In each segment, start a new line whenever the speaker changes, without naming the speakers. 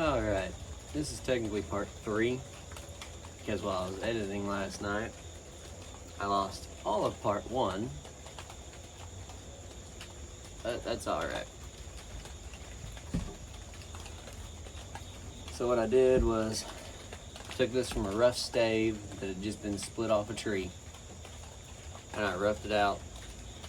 Alright, this is technically part 3, because while I was editing last night, I lost all of part 1, but that's alright. So what I did was, took this from a rough stave that had just been split off a tree, and I roughed it out,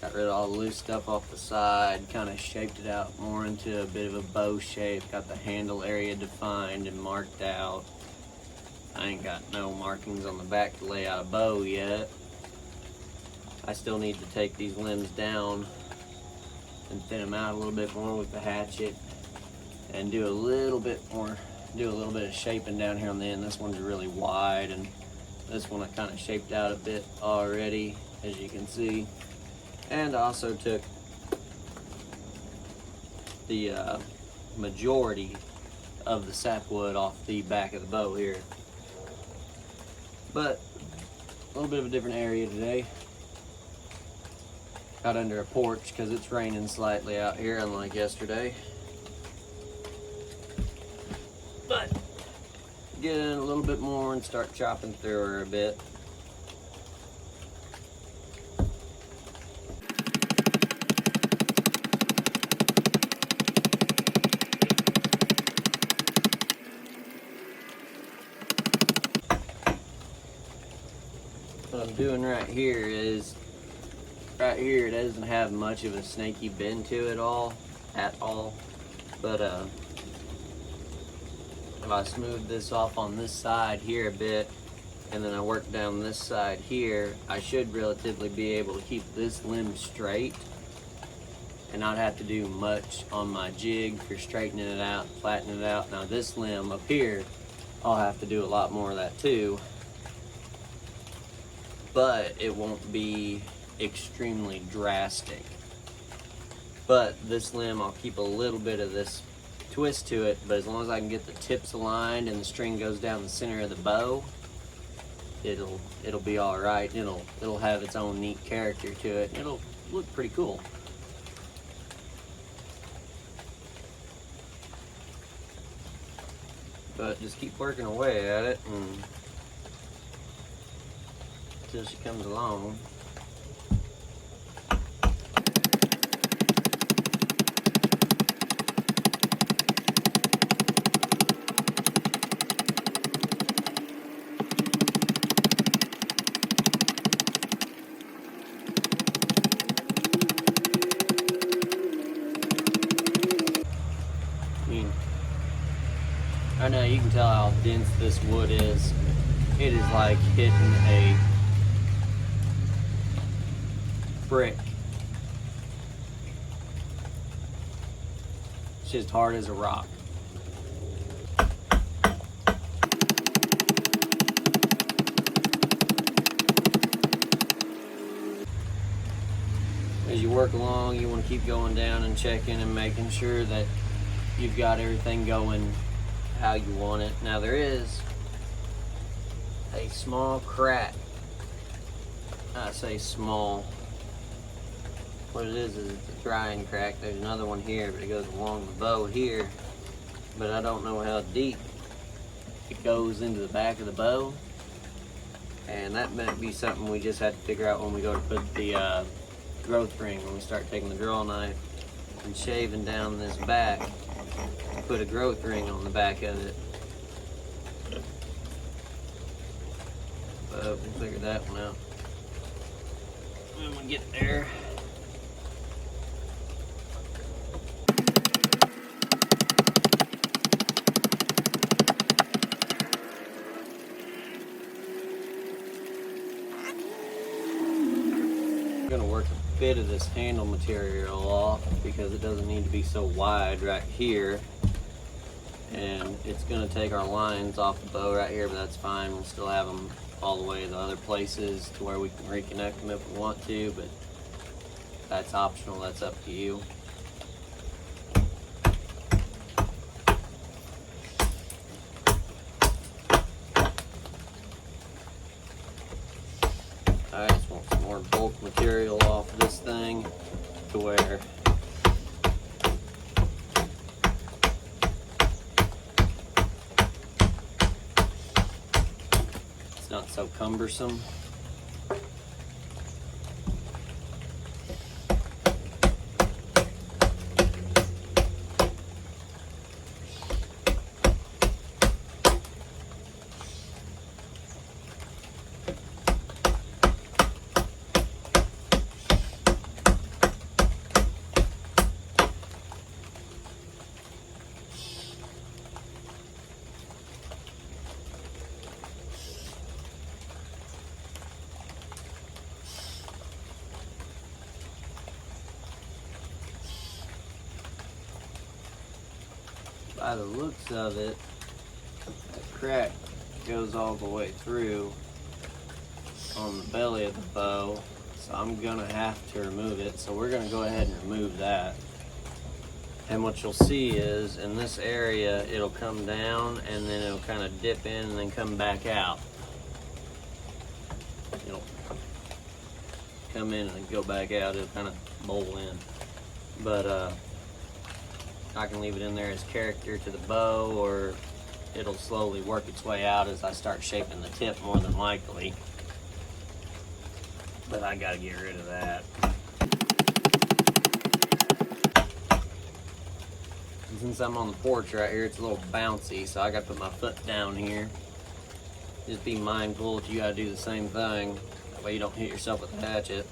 got rid of all the loose stuff off the side, kind of shaped it out more into a bit of a bow shape, got the handle area defined and marked out. I ain't got no markings on the back to lay out a bow yet. I still need to take these limbs down and thin them out a little bit more with the hatchet and do a little bit of shaping down here on the end. This one's really wide, and this one I kind of shaped out a bit already, as you can see. And I also took the majority of the sapwood off the back of the bow here. But a little bit of a different area today. Got under a porch because it's raining slightly out here, unlike yesterday. But get in a little bit more and start chopping through her a bit. What I'm doing right here is, it doesn't have much of a snaky bend to it at all, but if I smooth this off on this side here a bit, and then I work down this side here, I should relatively be able to keep this limb straight and not have to do much on my jig for straightening it out, flattening it out. Now this limb up here, I'll have to do a lot more of that too, but it won't be extremely drastic. But this limb, I'll keep a little bit of this twist to it, but as long as I can get the tips aligned and the string goes down the center of the bow, it'll be all right. It'll have its own neat character to it. It'll look pretty cool. But just keep working away at it until she comes along. Right now you can tell how dense this wood is. It is like hitting a brick. It's just hard as a rock. As you work along, you want to keep going down and checking and making sure that you've got everything going how you want it. Now there is a small crack. I say small. What it is it's a drying crack. There's another one here, but it goes along the bow here. But I don't know how deep it goes into the back of the bow. And that might be something we just have to figure out when we go to put the growth ring, when we start taking the draw knife and shaving down this back. Put a growth ring on the back of it. But we'll figure that one out when we get there. I'm gonna work a bit of this handle material off because it doesn't need to be so wide right here. And it's going to take our lines off the bow right here, but that's fine. We'll still have them all the way to other places to where we can reconnect them if we want to, but that's optional. That's up to you. I just want some more bulk material off this thing to where not so cumbersome. By the looks of it, that crack goes all the way through on the belly of the bow, so I'm gonna have to remove it. So we're gonna go ahead and remove that. And what you'll see is in this area, it'll come down and then it'll kind of dip in and then come back out. It'll come in and then go back out. It'll kind of bowl in. But I can leave it in there as character to the bow, or it'll slowly work its way out as I start shaping the tip, more than likely. But I gotta get rid of that. And since I'm on the porch right here, it's a little bouncy, so I gotta put my foot down here. Just be mindful if you gotta do the same thing. That way you don't hit yourself with the hatchet.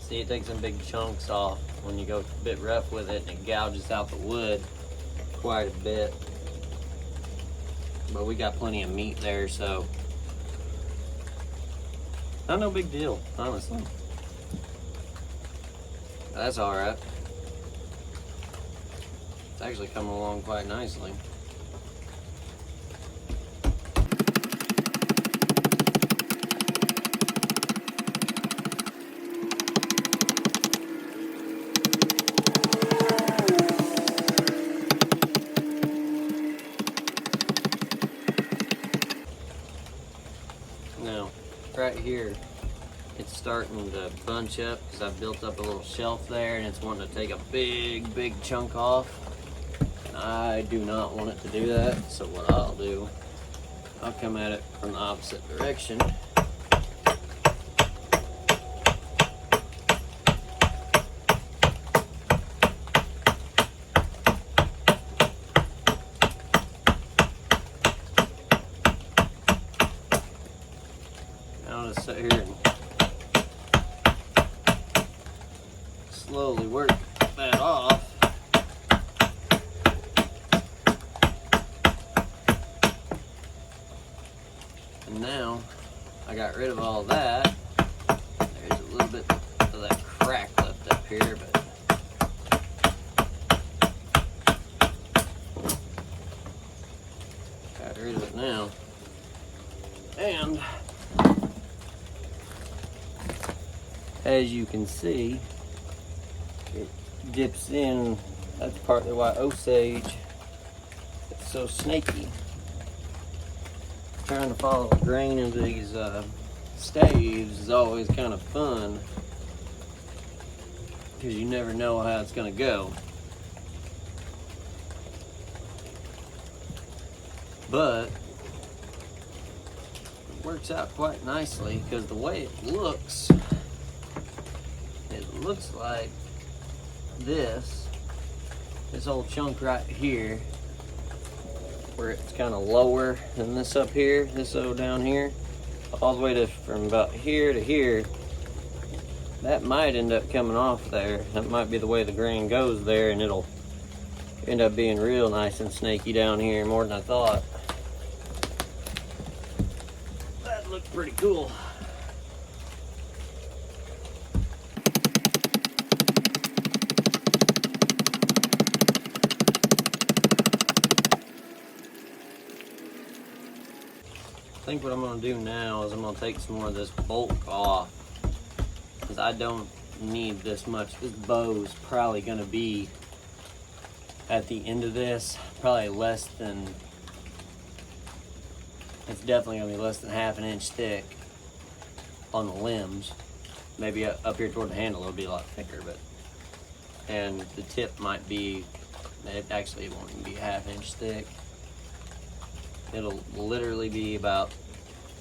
See, it takes some big chunks off when you go a bit rough with it, and it gouges out the wood quite a bit. But we got plenty of meat there, so not no big deal, honestly. That's all right. It's actually coming along quite nicely. Now, right here, it's starting to bunch up because I've built up a little shelf there and it's wanting to take a big chunk off. And I do not want it to do that, so what I'll do, I'll come at it from the opposite direction. I'll just sit here and slowly work that off. And now I got rid of all that. There's a little bit of that crack left up here, but got rid of it now. And as you can see, it dips in. That's partly why Osage is so snaky. Trying to follow the grain of these staves is always kind of fun because you never know how it's going to go. But it works out quite nicely because the way it looks like this whole chunk right here, where it's kind of lower than this up here, this O down here, all the way to from about here to here, that might end up coming off there. That might be the way the grain goes there, and it'll end up being real nice and snaky down here, more than I thought. That looked pretty cool. I think what I'm going to do now is I'm going to take some more of this bulk off, because I don't need this much. This bow is probably going to be at the end of this probably less than, it's definitely going to be less than ½ inch thick on the limbs. maybe up here toward the handle it'll be a lot thicker, and the tip might be, it won't even be a half-inch thick. It'll literally be about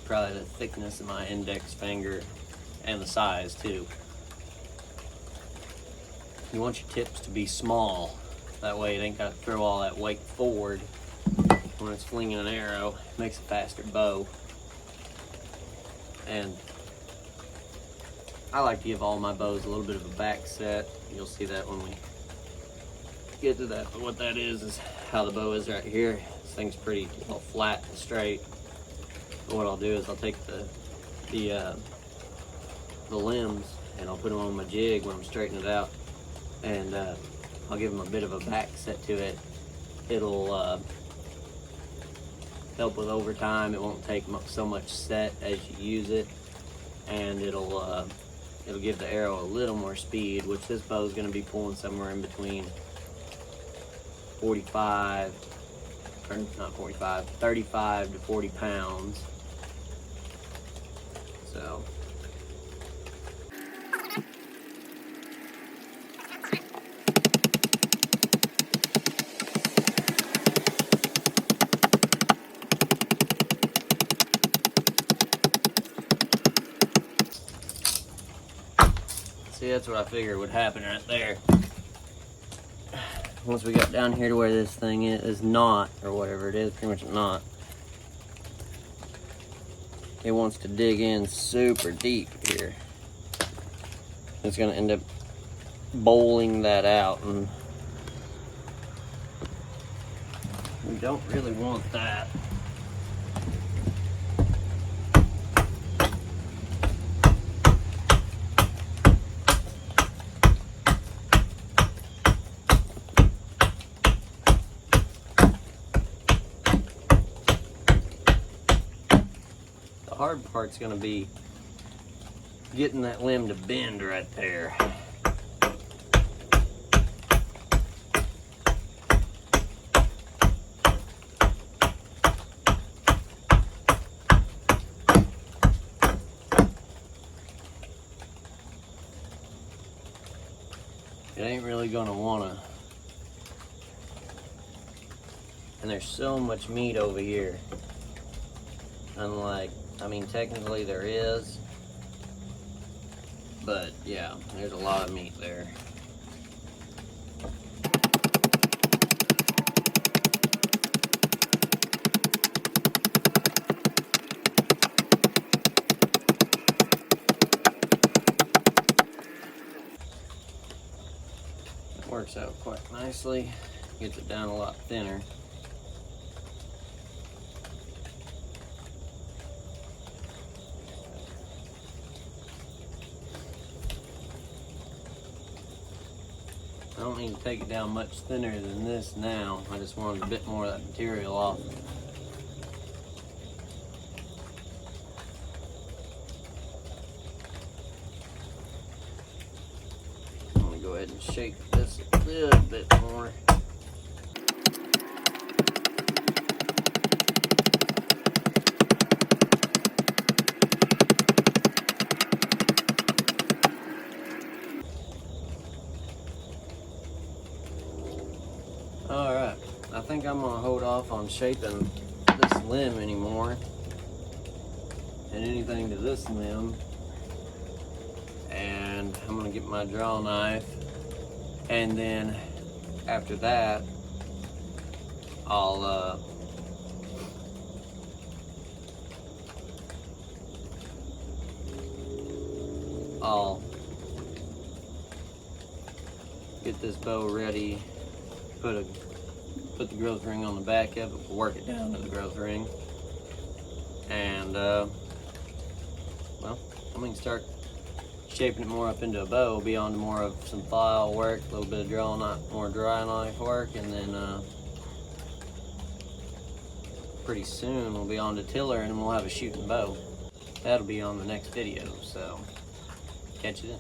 probably the thickness of my index finger, and the size too. You want your tips to be small, that way it ain't got to throw all that weight forward when it's flinging an arrow. It makes a faster bow. And I like to give all my bows a little bit of a back set. You'll see that when we get to that. But what that is how the bow is right here. This thing's pretty well flat and straight. But what I'll do is I'll take the limbs and I'll put them on my jig when I'm straightening it out, and I'll give them a bit of a back set to it. It'll help with overtime. It won't take so much set as you use it, and it'll give the arrow a little more speed, which this bow is going to be pulling somewhere in between 35 to 40 pounds. So see, that's what I figured would happen right there. Once we got down here to where this thing is not, or whatever it is, pretty much not, it wants to dig in super deep here. It's going to end up bowling that out, and we don't really want that. The hard part's going to be getting that limb to bend right there. It ain't really gonna wanna, and there's so much meat over here. Unlike, I mean, technically there is, but yeah, there's a lot of meat there. It works out quite nicely, gets it down a lot thinner. I don't need to take it down much thinner than this now. I just wanted a bit more of that material off. I'm gonna go ahead and shake this a little bit more. Alright, I think I'm going to hold off on shaping this limb anymore, and anything to this limb, and I'm going to get my draw knife, and then after that I'll get this bow ready. Put the growth ring on the back of it, work it down to the growth ring, and well, I'm gonna start shaping it more up into a bow. We'll be on to more of some file work, a little bit of draw knife, more dry knife work, and then pretty soon we'll be on to tiller, and we'll have a shooting bow. That'll be on the next video, so catch you then.